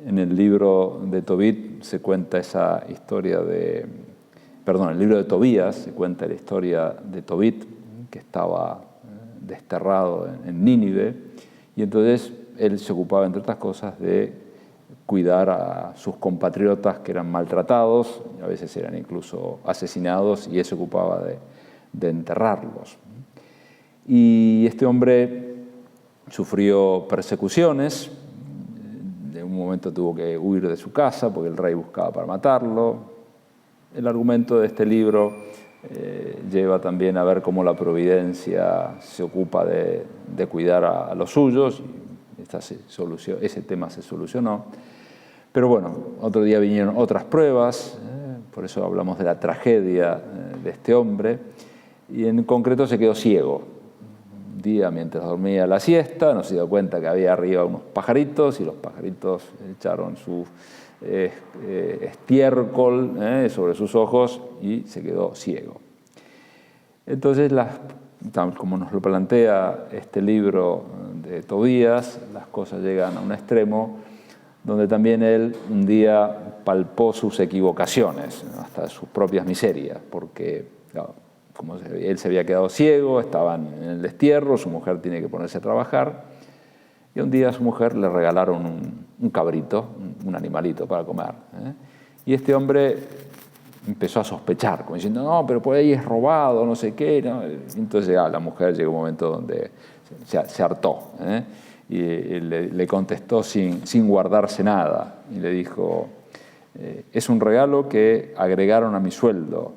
En el libro de Tobit se cuenta esa historia de... Perdón, en el libro de Tobías se cuenta la historia de Tobit, que estaba desterrado en Nínive, y entonces él se ocupaba, entre otras cosas, de cuidar a sus compatriotas que eran maltratados, a veces eran incluso asesinados, y él se ocupaba de enterrarlos. Y este hombre sufrió persecuciones. En un momento tuvo que huir de su casa porque el rey buscaba para matarlo. El argumento de este libro lleva también a ver cómo la providencia se ocupa de cuidar a los suyos. Y ese tema se solucionó. Pero bueno, otro día vinieron otras pruebas, por eso hablamos de la tragedia de este hombre, y en concreto se quedó ciego. Un día, mientras dormía la siesta, no se dio cuenta que había arriba unos pajaritos, y los pajaritos echaron su estiércol sobre sus ojos y se quedó ciego. Entonces, tal como nos lo plantea este libro de Tobías, las cosas llegan a un extremo donde también él un día palpó sus equivocaciones, hasta sus propias miserias, porque claro, como él se había quedado ciego, estaban en el destierro, su mujer tiene que ponerse a trabajar, y un día a su mujer le regalaron un cabrito, un animalito para comer. Y este hombre empezó a sospechar, como diciendo, no, pero por ahí es robado, no sé qué. ¿No? Entonces la mujer llegó un momento donde se hartó, y le contestó sin guardarse nada, y le dijo, es un regalo que agregaron a mi sueldo.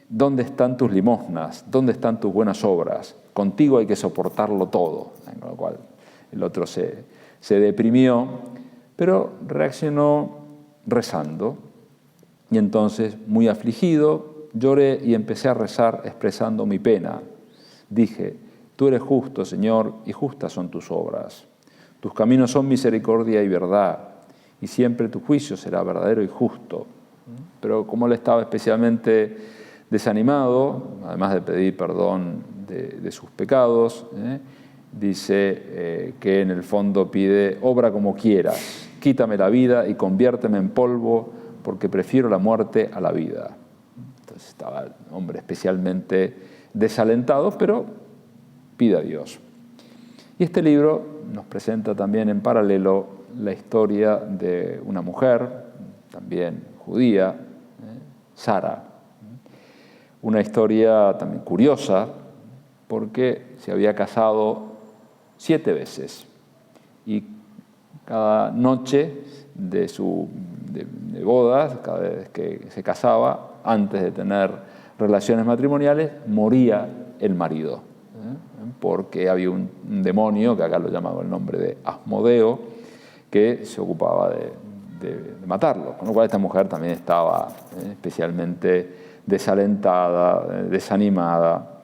¿Dónde están tus limosnas? ¿Dónde están tus buenas obras? Contigo hay que soportarlo todo. Con lo cual el otro se deprimió, pero reaccionó rezando. Y entonces, muy afligido, lloré y empecé a rezar expresando mi pena. Dije, tú eres justo, Señor, y justas son tus obras. Tus caminos son misericordia y verdad, y siempre tu juicio será verdadero y justo. Pero como él estaba especialmente desanimado, además de pedir perdón de sus pecados, dice que en el fondo pide, obra como quieras, quítame la vida y conviérteme en polvo, porque prefiero la muerte a la vida. Entonces estaba el hombre especialmente desalentado, pero pide a Dios. Y este libro nos presenta también en paralelo la historia de una mujer, también judía, Sara. Una historia también curiosa, porque se había casado 7 veces y cada noche de bodas, cada vez que se casaba, antes de tener relaciones matrimoniales, moría el marido, porque había un demonio, que acá lo llaman con el nombre de Asmodeo, que se ocupaba de matarlo, con lo cual esta mujer también estaba especialmente desalentada, desanimada.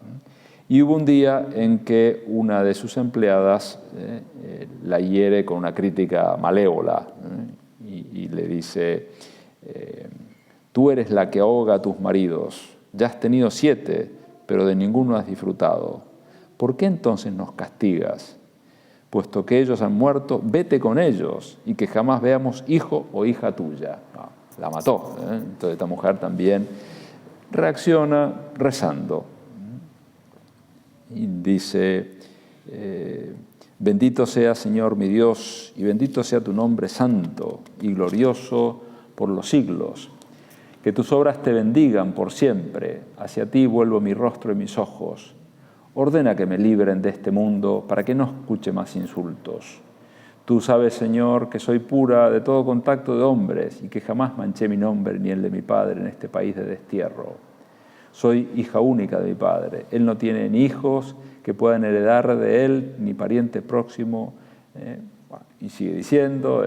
Y hubo un día en que una de sus empleadas la hiere con una crítica malévola y le dice, tú eres la que ahoga a tus maridos, ya has tenido 7, pero de ninguno has disfrutado. ¿Por qué entonces nos castigas? Puesto que ellos han muerto, vete con ellos y que jamás veamos hijo o hija tuya. No, la mató. Entonces esta mujer también reacciona rezando. Y dice, bendito sea Señor mi Dios, y bendito sea tu nombre santo y glorioso por los siglos. Que tus obras te bendigan por siempre. Hacia ti vuelvo mi rostro y mis ojos. Ordena que me libren de este mundo para que no escuche más insultos. Tú sabes, Señor, que soy pura de todo contacto de hombres y que jamás manché mi nombre ni el de mi padre en este país de destierro. Soy hija única de mi padre. Él no tiene ni hijos que puedan heredar de él, ni pariente próximo. Y sigue diciendo,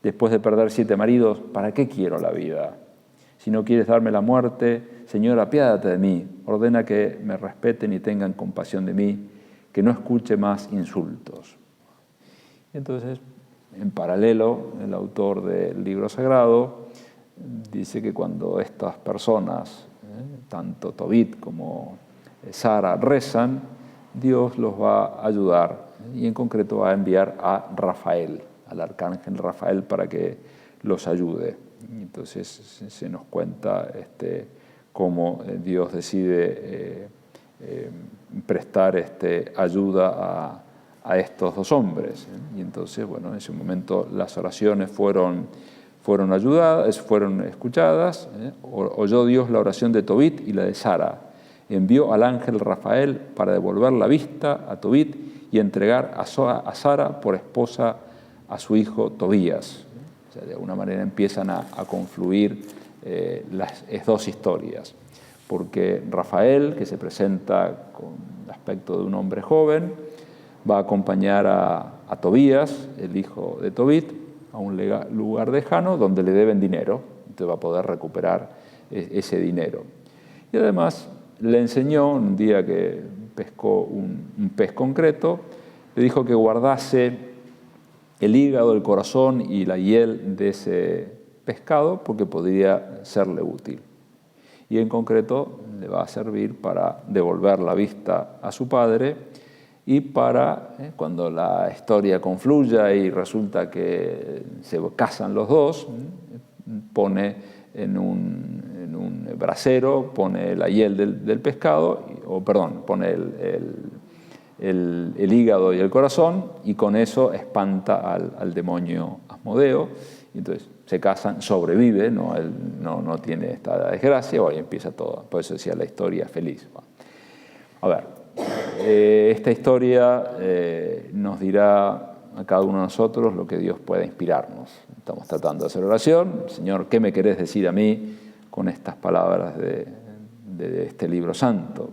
después de perder 7 maridos, ¿para qué quiero la vida? Si no quieres darme la muerte, Señor, apiádate de mí. Ordena que me respeten y tengan compasión de mí, que no escuche más insultos. Entonces, en paralelo, el autor del libro sagrado dice que cuando estas personas, tanto Tobit como Sara, rezan, Dios los va a ayudar y en concreto va a enviar a Rafael, al arcángel Rafael para que los ayude. Entonces se nos cuenta cómo Dios decide prestar ayuda a estos dos hombres. Y entonces, bueno, en ese momento las oraciones fueron ayudadas, fueron escuchadas. Oyó Dios la oración de Tobit y la de Sara. Envió al ángel Rafael para devolver la vista a Tobit y entregar a Sara por esposa a su hijo Tobías. O sea, de alguna manera empiezan a confluir las dos historias, porque Rafael, que se presenta con el aspecto de un hombre joven, va a acompañar a Tobías, el hijo de Tobit, a un lugar lejano donde le deben dinero, entonces va a poder recuperar ese dinero. Y además le enseñó, un día que pescó un pez concreto, le dijo que guardase el hígado, el corazón y la hiel de ese pescado porque podría serle útil. Y en concreto le va a servir para devolver la vista a su padre y para, cuando la historia confluya y resulta que se casan los dos, pone en un brasero, pone la hiel del pescado, pone el hígado y el corazón, y con eso espanta al demonio Asmodeo. Y entonces se casan, sobrevive, no tiene esta desgracia, y empieza todo. Por eso decía la historia feliz. A ver, esta historia nos dirá a cada uno de nosotros lo que Dios pueda inspirarnos. Estamos tratando de hacer oración. Señor, ¿qué me querés decir a mí con estas palabras de este libro santo?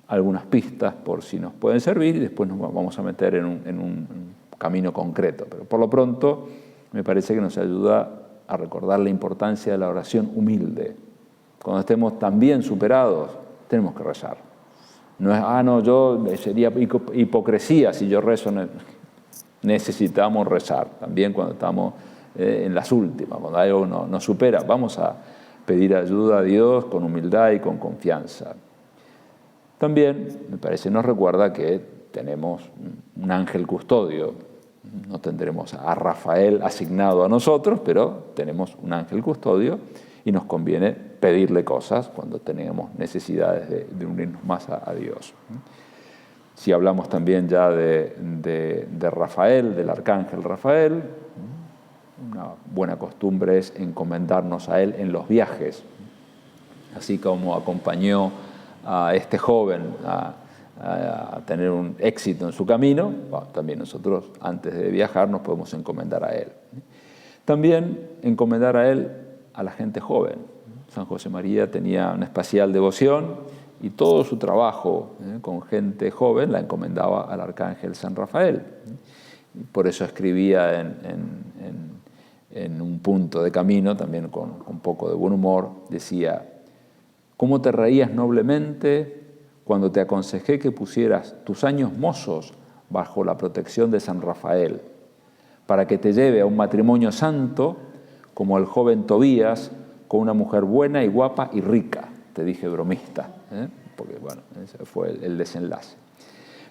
Algunas pistas por si nos pueden servir y después nos vamos a meter en un camino concreto. Pero por lo pronto me parece que nos ayuda a recordar la importancia de la oración humilde. Cuando estemos tan bien superados, tenemos que rezar. No es, yo sería hipocresía si yo rezo. Necesitamos rezar. También cuando estamos en las últimas, cuando algo nos supera, vamos a pedir ayuda a Dios con humildad y con confianza. También, me parece, nos recuerda que tenemos un ángel custodio. No tendremos a Rafael asignado a nosotros, pero tenemos un ángel custodio y nos conviene pedirle cosas cuando tenemos necesidades de unirnos más a Dios. Si hablamos también ya de Rafael, del arcángel Rafael, una buena costumbre es encomendarnos a él en los viajes, así como acompañó a este joven a tener un éxito en su camino. También nosotros, antes de viajar, nos podemos encomendar a él. También encomendar a él a la gente joven. San José María tenía una especial devoción y todo su trabajo con gente joven la encomendaba al arcángel San Rafael. Por eso escribía en un punto de camino, también con un poco de buen humor, decía: ¿cómo te reías noblemente cuando te aconsejé que pusieras tus años mozos bajo la protección de San Rafael, para que te lleve a un matrimonio santo como el joven Tobías, con una mujer buena y guapa y rica? Te dije bromista, porque bueno, ese fue el desenlace.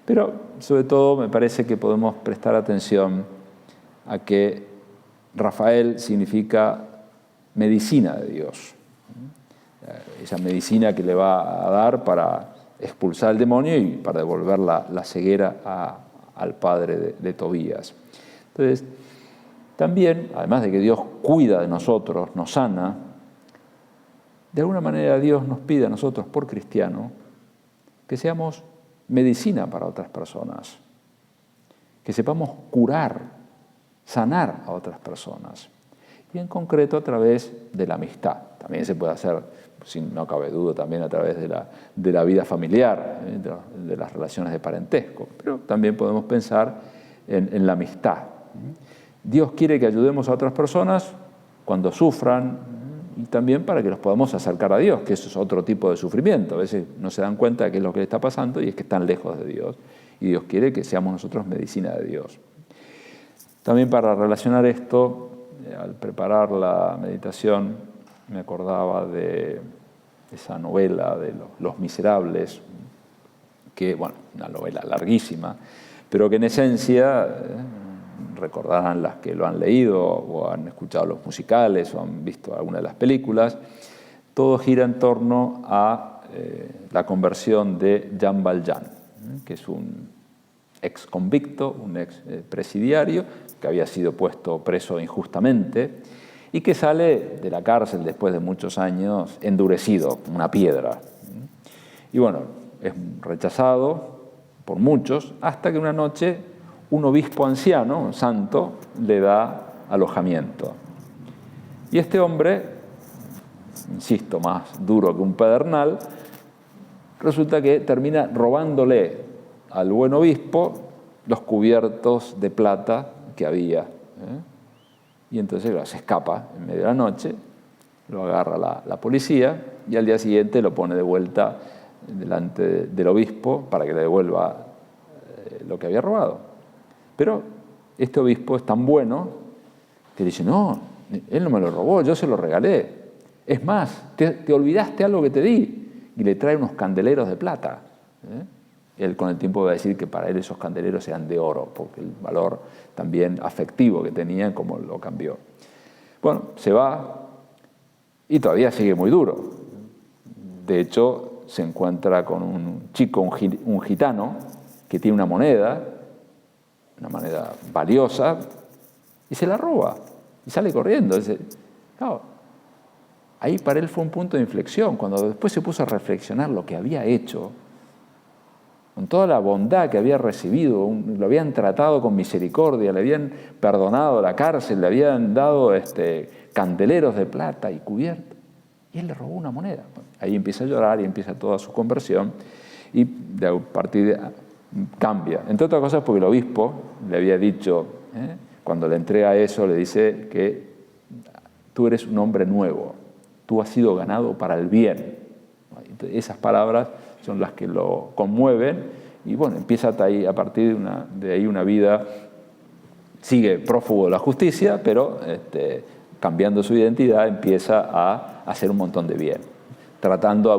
Pero sobre todo me parece que podemos prestar atención a que Rafael significa medicina de Dios. Esa medicina que le va a dar para expulsar al demonio y para devolver la ceguera al padre de Tobías. Entonces, también, además de que Dios cuida de nosotros, nos sana, de alguna manera Dios nos pide a nosotros, por cristiano, que seamos medicina para otras personas, que sepamos curar, sanar a otras personas, y en concreto a través de la amistad. También se puede hacer, sin no cabe duda, también a través de la vida familiar, de las relaciones de parentesco, pero también podemos pensar en la amistad. Dios quiere que ayudemos a otras personas cuando sufran, y también para que los podamos acercar a Dios, que eso es otro tipo de sufrimiento. A veces no se dan cuenta de qué es lo que les está pasando y es que están lejos de Dios. Y Dios quiere que seamos nosotros medicina de Dios. También para relacionar esto, al preparar la meditación, me acordaba de esa novela de Los Miserables, que, bueno, una novela larguísima, pero que en esencia recordarán las que lo han leído o han escuchado los musicales o han visto alguna de las películas, todo gira en torno a la conversión de Jean Valjean, que es un ex convicto, un ex presidiario, que había sido puesto preso injustamente y que sale de la cárcel después de muchos años endurecido, una piedra. Y bueno, es rechazado por muchos, hasta que una noche un obispo anciano, un santo, le da alojamiento. Y este hombre, insisto, más duro que un pedernal, resulta que termina robándole al buen obispo los cubiertos de plata que había. Y entonces se escapa en medio de la noche, lo agarra la policía y al día siguiente lo pone de vuelta delante del obispo para que le devuelva lo que había robado. Pero este obispo es tan bueno que dice, no, él no me lo robó, yo se lo regalé. Es más, te olvidaste algo que te di. Y le trae unos candeleros de plata. Él con el tiempo va a decir que para él esos candeleros eran de oro, porque el valor también afectivo que tenía, como lo cambió. Bueno, se va y todavía sigue muy duro. De hecho, se encuentra con un chico, un gitano, que tiene una moneda valiosa, y se la roba, y sale corriendo. Claro, ahí para él fue un punto de inflexión, cuando después se puso a reflexionar lo que había hecho, con toda la bondad que había recibido, lo habían tratado con misericordia, le habían perdonado la cárcel, le habían dado candeleros de plata y cubiertos, y él le robó una moneda. Ahí empieza a llorar y empieza toda su conversión, y a partir de cambia. Entre otras cosas porque el obispo le había dicho, cuando le entrega eso, le dice que tú eres un hombre nuevo, tú has sido ganado para el bien. Esas palabras son las que lo conmueven y bueno, empieza a partir de ahí una vida, sigue prófugo de la justicia, pero cambiando su identidad empieza a hacer un montón de bien,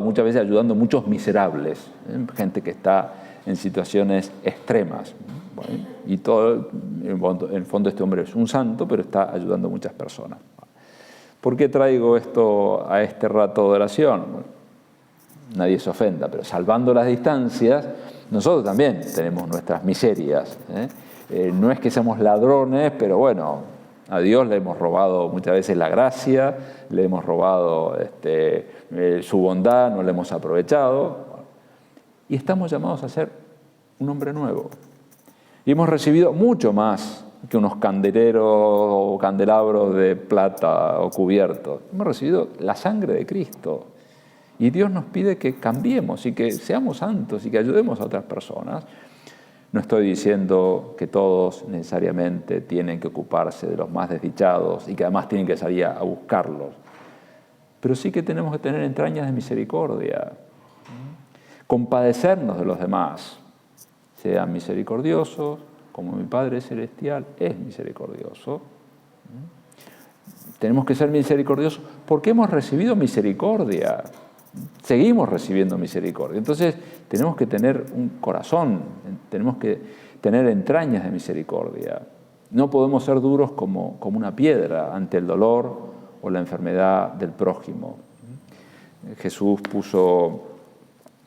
muchas veces ayudando a muchos miserables, gente que está en situaciones extremas. Bueno, y todo, en el fondo este hombre es un santo, pero está ayudando a muchas personas. ¿Por qué traigo esto a este rato de oración? Bueno, nadie se ofenda, pero salvando las distancias, nosotros también tenemos nuestras miserias. No es que seamos ladrones, pero bueno, a Dios le hemos robado muchas veces la gracia, le hemos robado su bondad, no le hemos aprovechado. Y estamos llamados a ser un hombre nuevo. Y hemos recibido mucho más que unos candeleros o candelabros de plata o cubiertos. Hemos recibido la sangre de Cristo. Y Dios nos pide que cambiemos y que seamos santos y que ayudemos a otras personas. No estoy diciendo que todos necesariamente tienen que ocuparse de los más desdichados y que además tienen que salir a buscarlos. Pero sí que tenemos que tener entrañas de misericordia. Compadecernos de los demás. Sean misericordiosos, como mi Padre Celestial es misericordioso. Tenemos que ser misericordiosos porque hemos recibido misericordia. Seguimos recibiendo misericordia. Entonces tenemos que tener un corazón, tenemos que tener entrañas de misericordia. No podemos ser duros como una piedra ante el dolor o la enfermedad del prójimo. Jesús puso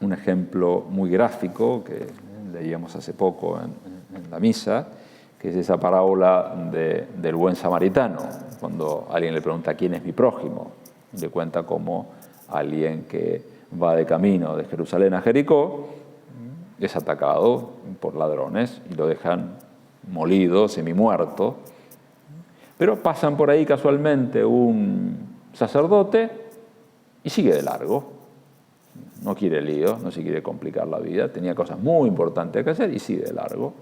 un ejemplo muy gráfico que leíamos hace poco en la misa, que es esa parábola del buen samaritano, cuando alguien le pregunta quién es mi prójimo, y le cuenta cómo alguien que va de camino de Jerusalén a Jericó es atacado por ladrones y lo dejan molido, semimuerto, pero pasan por ahí casualmente un sacerdote y sigue de largo. No quiere lío, no se quiere complicar la vida, tenía cosas muy importantes que hacer y sigue de largo.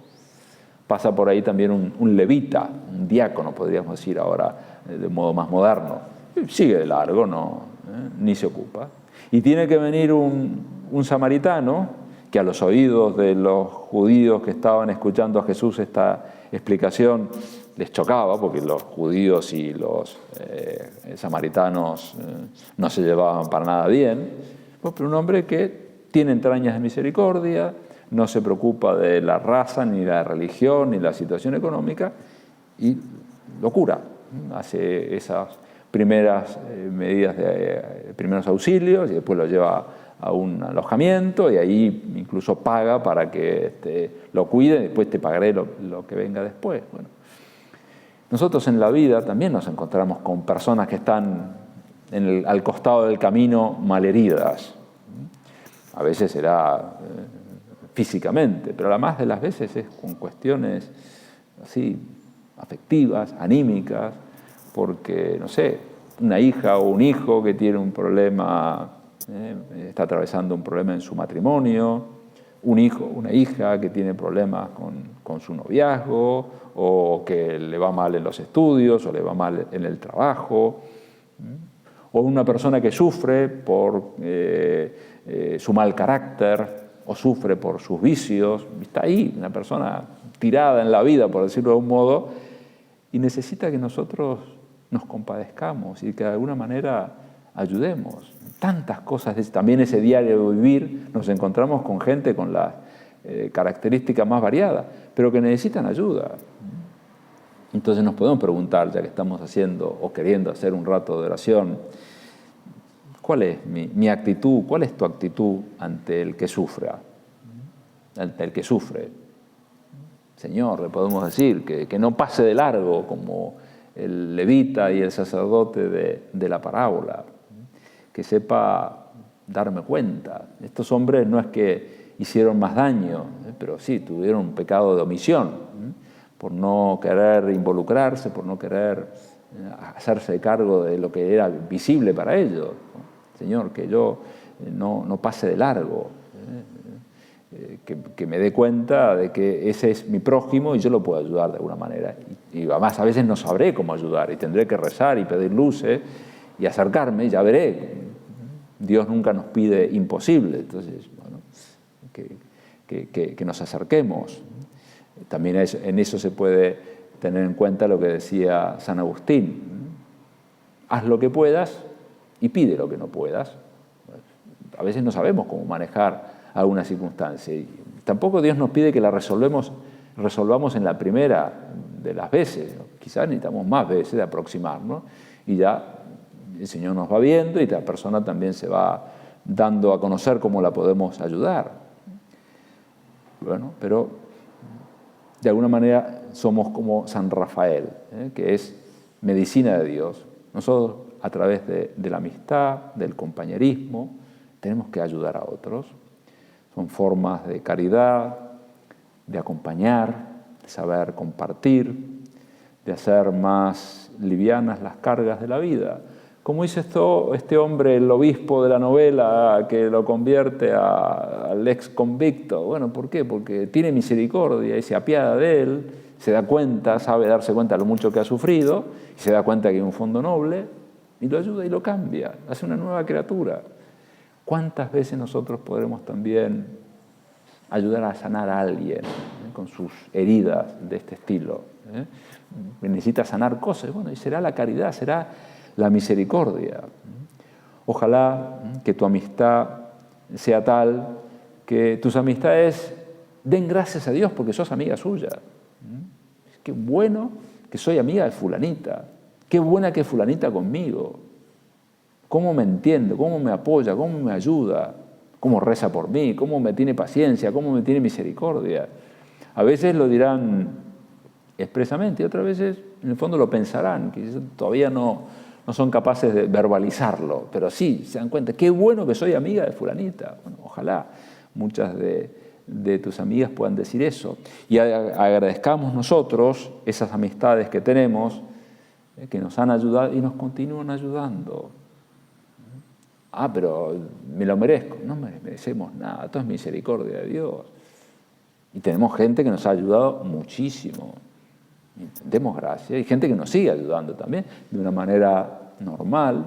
Pasa por ahí también un levita, un diácono, podríamos decir ahora de modo más moderno. Sigue de largo, ni se ocupa. Y tiene que venir un samaritano que a los oídos de los judíos que estaban escuchando a Jesús esta explicación les chocaba, porque los judíos y los samaritanos no se llevaban para nada bien. Pero un hombre que tiene entrañas de misericordia, no se preocupa de la raza, ni la religión, ni la situación económica, y lo cura. Hace esas primeras medidas de primeros auxilios y después lo lleva a un alojamiento y ahí incluso paga para que lo cuide y después te pagaré lo que venga después. Bueno, nosotros en la vida también nos encontramos con personas que están al costado del camino malheridas. A veces será físicamente, pero la más de las veces es con cuestiones así afectivas, anímicas, porque, no sé, una hija o un hijo que tiene un problema, está atravesando un problema en su matrimonio, un hijo, una hija que tiene problemas con su noviazgo, o que le va mal en los estudios, o le va mal en el trabajo, o una persona que sufre por su mal carácter, o sufre por sus vicios, está ahí, una persona tirada en la vida, por decirlo de un modo, y necesita que nosotros nos compadezcamos y que de alguna manera ayudemos. Tantas cosas, también ese diario vivir, nos encontramos con gente con las características más variadas, pero que necesitan ayuda. Entonces nos podemos preguntar, ya que estamos haciendo o queriendo hacer un rato de oración, ¿cuál es mi actitud? ¿Cuál es tu actitud ante el que sufra? Ante el que sufre. Señor, le podemos decir que no pase de largo como el levita y el sacerdote de la parábola, que sepa darme cuenta. Estos hombres no es que hicieron más daño, pero sí tuvieron un pecado de omisión, por no querer involucrarse, por no querer hacerse cargo de lo que era visible para ellos. Señor, que yo no pase de largo, que me dé cuenta de que ese es mi prójimo y yo lo puedo ayudar de alguna manera. Y además a veces no sabré cómo ayudar y tendré que rezar y pedir luces y acercarme, ya veré. Dios nunca nos pide imposible, entonces, bueno, que nos acerquemos. También en eso se puede tener en cuenta lo que decía San Agustín. Haz lo que puedas y pide lo que no puedas. A veces no sabemos cómo manejar alguna circunstancia. Y tampoco Dios nos pide que la resolvamos en la primera de las veces. Quizás necesitamos más veces de aproximarnos y ya el Señor nos va viendo y la persona también se va dando a conocer cómo la podemos ayudar. Bueno, pero de alguna manera somos como San Rafael, que es medicina de Dios. Nosotros, a través de la amistad, del compañerismo, tenemos que ayudar a otros. Son formas de caridad, de acompañar, de saber compartir, de hacer más livianas las cargas de la vida. Como hizo este hombre, el obispo de la novela, que lo convierte al ex convicto. Bueno, ¿por qué? Porque tiene misericordia y se apiada de él, se da cuenta, sabe darse cuenta de lo mucho que ha sufrido, y se da cuenta que hay un fondo noble, y lo ayuda y lo cambia, hace una nueva criatura. ¿Cuántas veces nosotros podremos también ayudar a sanar a alguien con sus heridas de este estilo? Necesita sanar cosas, bueno, y será la caridad, será la misericordia. Ojalá que tu amistad sea tal que tus amistades den gracias a Dios porque sos amiga suya. Qué bueno que soy amiga de fulanita, qué buena que es fulanita conmigo, cómo me entiende, cómo me apoya, cómo me ayuda, cómo reza por mí, cómo me tiene paciencia, cómo me tiene misericordia. A veces lo dirán expresamente y otras veces en el fondo lo pensarán, que todavía no son capaces de verbalizarlo, pero sí se dan cuenta, qué bueno que soy amiga de fulanita. Bueno, ojalá muchas de tus amigas puedan decir eso. Y agradezcamos nosotros esas amistades que tenemos, que nos han ayudado y nos continúan ayudando. Pero me lo merezco. No merecemos nada, todo es misericordia de Dios. Y tenemos gente que nos ha ayudado muchísimo. Demos gracias. Hay gente que nos sigue ayudando también de una manera normal,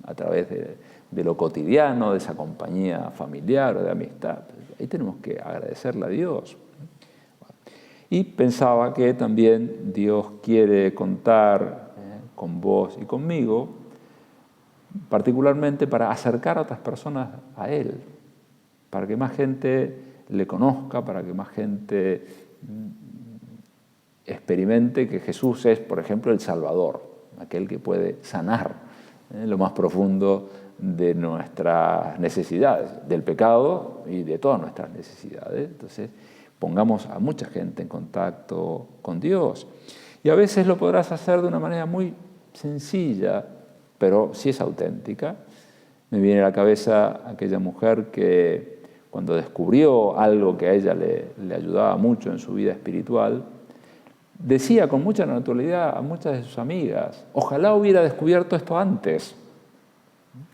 a través de lo cotidiano, de esa compañía familiar o de amistad. Ahí tenemos que agradecerle a Dios. Y pensaba que también Dios quiere contar con vos y conmigo, particularmente para acercar a otras personas a Él, para que más gente le conozca, para que más gente experimente que Jesús es, por ejemplo, el Salvador, aquel que puede sanar lo más profundo de nuestras necesidades, del pecado y de todas nuestras necesidades. Entonces, pongamos a mucha gente en contacto con Dios. Y a veces lo podrás hacer de una manera muy sencilla, pero sí es auténtica. Me viene a la cabeza aquella mujer que cuando descubrió algo que a ella le ayudaba mucho en su vida espiritual, decía con mucha naturalidad a muchas de sus amigas, ojalá hubiera descubierto esto antes.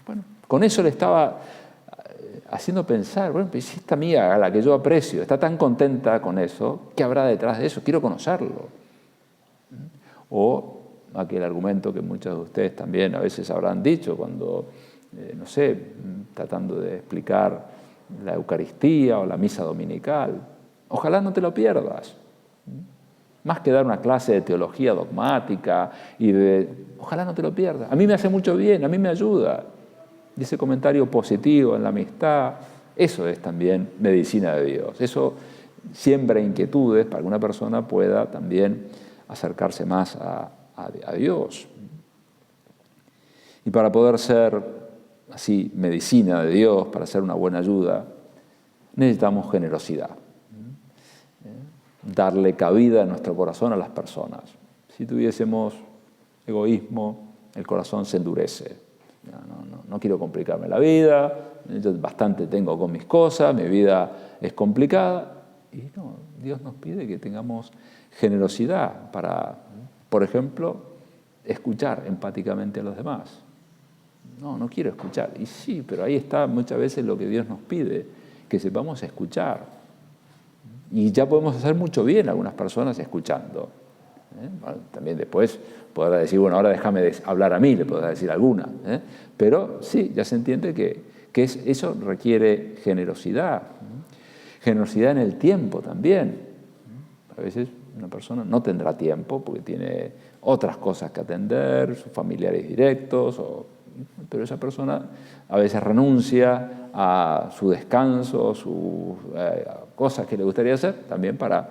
Bueno, con eso le estaba haciendo pensar, bueno, pues si esta amiga a la que yo aprecio está tan contenta con eso, ¿qué habrá detrás de eso? Quiero conocerlo. O aquel argumento que muchos de ustedes también a veces habrán dicho cuando, no sé, tratando de explicar la Eucaristía o la misa dominical. Ojalá no te lo pierdas. Más que dar una clase de teología dogmática y ojalá no te lo pierdas. A mí me hace mucho bien, a mí me ayuda. Y ese comentario positivo en la amistad, eso es también medicina de Dios. Eso siembra inquietudes para que una persona pueda también acercarse más a Dios. Y para poder ser así medicina de Dios, para ser una buena ayuda, necesitamos generosidad. Darle cabida en nuestro corazón a las personas. Si tuviésemos egoísmo, el corazón se endurece. No quiero complicarme la vida, yo bastante tengo con mis cosas, mi vida es complicada. Y no, Dios nos pide que tengamos generosidad para, por ejemplo, escuchar empáticamente a los demás. No quiero escuchar. Y sí, pero ahí está muchas veces lo que Dios nos pide, que sepamos escuchar. Y ya podemos hacer mucho bien a algunas personas escuchando. Bueno, también después podrá decir, bueno, ahora déjame hablar a mí, le podrá decir alguna. Pero sí, ya se entiende que eso requiere generosidad. Generosidad en el tiempo también. A veces una persona no tendrá tiempo porque tiene otras cosas que atender, sus familiares directos, pero esa persona a veces renuncia a su descanso, sus cosas que le gustaría hacer, también para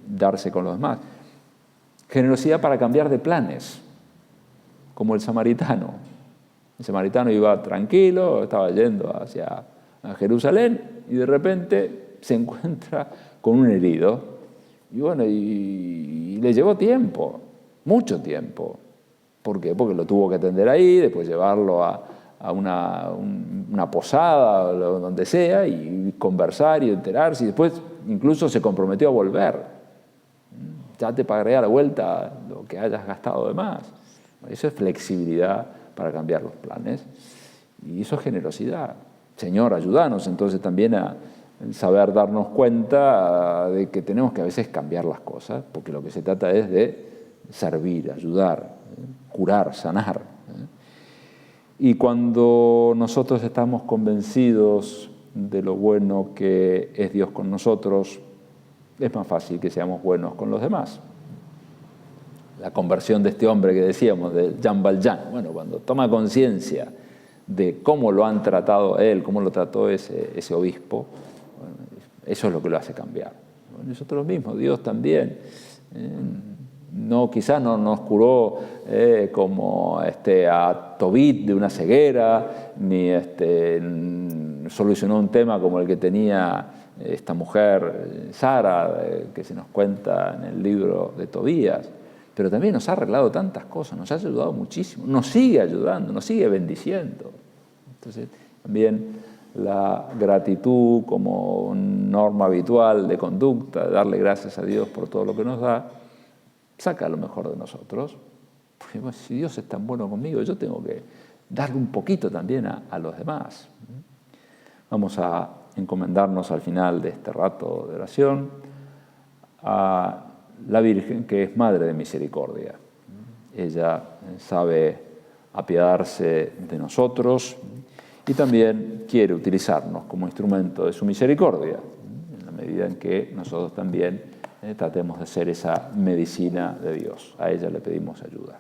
darse con los demás. Generosidad para cambiar de planes, como el samaritano. El samaritano iba tranquilo, estaba yendo hacia Jerusalén y de repente se encuentra con un herido. Y bueno, y le llevó tiempo, mucho tiempo. ¿Por qué? Porque lo tuvo que atender ahí, después llevarlo a una posada o donde sea y conversar y enterarse. Y después incluso se comprometió a volver. Ya te pagaré a la vuelta lo que hayas gastado de más. Eso es flexibilidad para cambiar los planes. Y eso es generosidad. Señor, ayúdanos entonces también a saber darnos cuenta de que tenemos que a veces cambiar las cosas, porque lo que se trata es de servir, ayudar, curar, sanar. Y cuando nosotros estamos convencidos de lo bueno que es Dios con nosotros, es más fácil que seamos buenos con los demás. La conversión de este hombre que decíamos, de Jean Valjean, bueno, cuando toma conciencia de cómo lo han tratado a él, cómo lo trató ese obispo, bueno, eso es lo que lo hace cambiar. Nosotros mismos, Dios también, quizás no nos curó como a Tobit de una ceguera, ni solucionó un tema como el que tenía esta mujer, Sara, que se nos cuenta en el libro de Tobías, pero también nos ha arreglado tantas cosas, nos ha ayudado muchísimo, nos sigue ayudando, nos sigue bendiciendo. Entonces, también la gratitud como norma habitual de conducta, de darle gracias a Dios por todo lo que nos da, saca lo mejor de nosotros. Porque bueno, si Dios es tan bueno conmigo, yo tengo que darle un poquito también a los demás. Vamos a encomendarnos al final de este rato de oración a la Virgen, que es Madre de Misericordia. Ella sabe apiadarse de nosotros y también quiere utilizarnos como instrumento de su misericordia, en la medida en que nosotros también tratemos de ser esa medicina de Dios. A ella le pedimos ayuda.